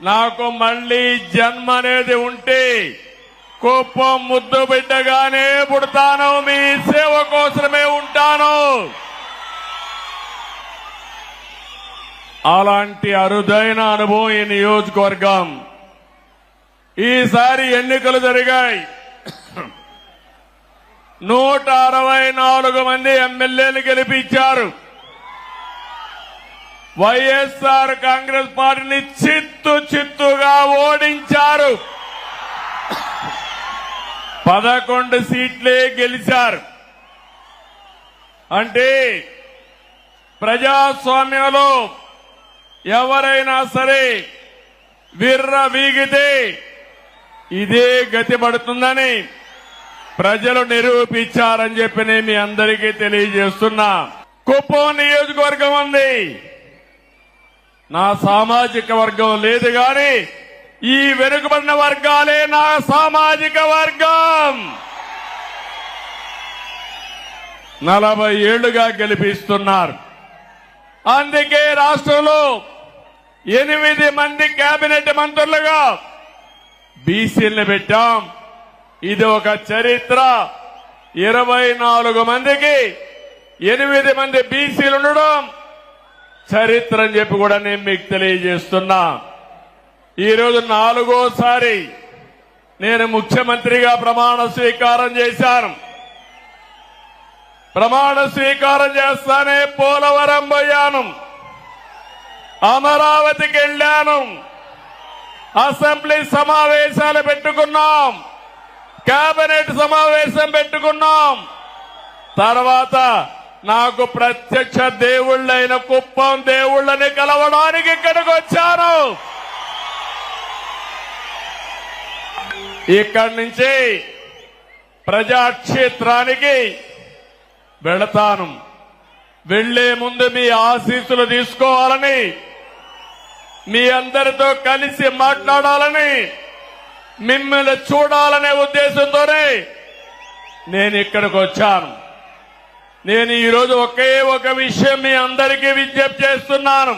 నాకు మళ్లీ జన్మ అనేది ఉంటే కుప్పం ముద్దు బిడ్డగానే పుడతాను, మీ సేవ కోసమే ఉంటాను. అలాంటి అరుదైన అనుభవం ఈ నియోజకవర్గం. ఈసారి ఎన్నికలు జరిగాయి. 164 మంది ఎమ్మెల్యేలు గెలిపించారు. వైఎస్ఆర్ కాంగ్రెస్ పార్టీని చిత్తుగా ఓడించారు. 11 సీట్లే గెలిచారు. అంటే ప్రజాస్వామ్యంలో ఎవరైనా సరే విర్రవీగితే ఇదే గతి పడుతుందని ప్రజలు నిరూపించారని చెప్పి నేను మీ అందరికీ తెలియజేస్తున్నా. కుప్పం నియోజకవర్గం ఉంది, నా సామాజిక వర్గం లేదు గాని ఈ వెనుకబడిన వర్గాలే నా సామాజిక వర్గం. 40 ఏళ్లుగా గెలిపిస్తున్నారు. అందుకే రాష్ట్రంలో 8 మంది కేబినెట్ మంత్రులుగా బీసీలను పెట్టాం. ఇది ఒక చరిత్ర. 24 మందికి 8 మంది బీసీలు ఉండడం చరిత్ర అని చెప్పి కూడా నేను మీకు తెలియజేస్తున్నా. ఈరోజు 4వసారి నేను ముఖ్యమంత్రిగా ప్రమాణ స్వీకారం చేశాను. ప్రమాణ స్వీకారం చేస్తానే పోలవరం పోయాను, అమరావతికి వెళ్లాను, అసెంబ్లీ సమావేశాలు పెట్టుకున్నాం, కేబినెట్ సమావేశం పెట్టుకున్నాం. తర్వాత నాకు ప్రత్యక్ష దేవుళ్లైన కుప్పం దేవుళ్లని కలవడానికి ఇక్కడికి వచ్చాను. ఇక్కడి నుంచి ప్రజాక్షేత్రానికి వెళతాను. వెళ్లే ముందు మీ ఆశీస్సులు తీసుకోవాలని, మీ అందరితో కలిసి మాట్లాడాలని, మిమ్మల్ని చూడాలనే ఉద్దేశంతోనే నేను ఇక్కడికి వచ్చాను. నేను ఈరోజు ఒకే ఒక విషయం మీ అందరికీ విజ్ఞప్తి చేస్తున్నాను.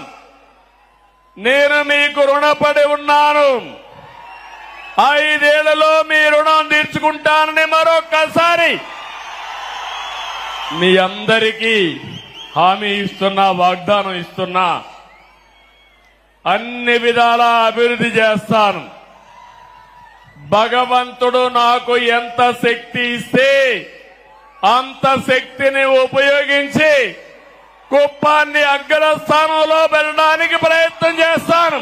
నేను మీకు రుణపడి ఉన్నాను. 5 ఏళ్లలో మీ రుణం తీర్చుకుంటానని మరొక్కసారి మీ అందరికీ హామీ ఇస్తున్నా, వాగ్దానం ఇస్తున్నా. అన్ని విధాలా అభివృద్ధి చేస్తాను. భగవంతుడు నాకు ఎంత శక్తి ఇస్తే అంత శక్తిని ఉపయోగించి కుప్పాన్ని అగ్రస్థానంలో పెట్టడానికి ప్రయత్నం చేస్తాను.